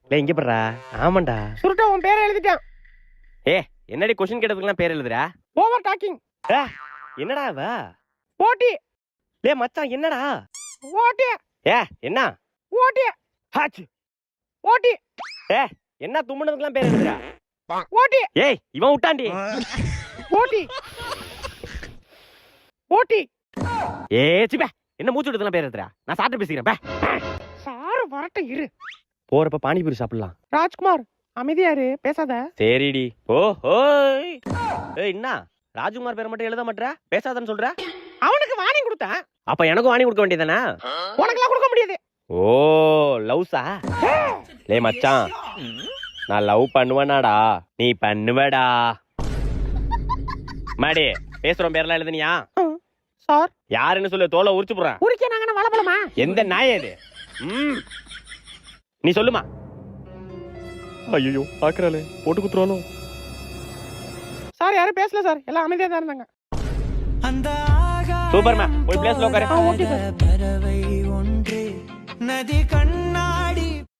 இல்ல இங்க படுறா. ஆமாண்டா. சுருட்டா உன் பேரை எழுதிட்டான். ஏ என்னடி கொஸ்டின் கேட்டதுக்கெல்லாம் பேர் எழுதுறா? Over talking. என்னடா அவ? ஓட்டி. லே மச்சான் என்னடா? ஓட்டி. ஏ என்ன? ஓட்டி. ஹாச். ஓட்டி. ஏ என்ன தும்முனதுக்கெல்லாம் பேர் எழுதுறா? ஓட்டி. ஏய் இவன் விட்டான்டி. ஓட்டி. ஓட்டி. ஏ சிப்பே என்ன மூச்சு விடுறதுலாம் பேர் எழுதுறா? நான் சாப்பிட்டு பேசிக்கிறேன் பே. சாரு வரட்ட இரு. போறப்ப பானிபூரி சாப்பிடலாம். ராஜ்குமார் அமைதியாரு, பேசாத. சரிடி. ஓ ஹோய். ஏய் என்ன ராஜ்குமார் பேரை மட்டும் எழுத மாட்டற? பேசாதன்னு சொல்ற? அவனுக்கு வார்னிங் கொடுத்தேன். அப்ப எனக்கும் வார்னிங் கொடுக்க வேண்டியதானே? உனக்குலாம் கொடுக்க முடியாது. ஓ லவ்ஸா? லே மச்சான் நான் லவ் பண்ணுவேனாடா? நீ பண்ணுவடா. மாடி பேசுறோம் பேர்லாம் எழுதுனியா? சார் யாருன்னு சொல்லு, தோலை உரிச்சு போடுறேன். உரிக்க நாங்க வளபலமா? எந்த நாய் இது? நீ சொல்லுமா. ஐயோ பாக்குறாளே போட்டு குத்துறாளோ. சார் யாரும் பேசல சார், எல்லாம் அமைதியா தான் இருந்தாங்க. சூப்பர்மா போய் பிளேஸ்ல உட்காரு. Okay sir. நதி கண்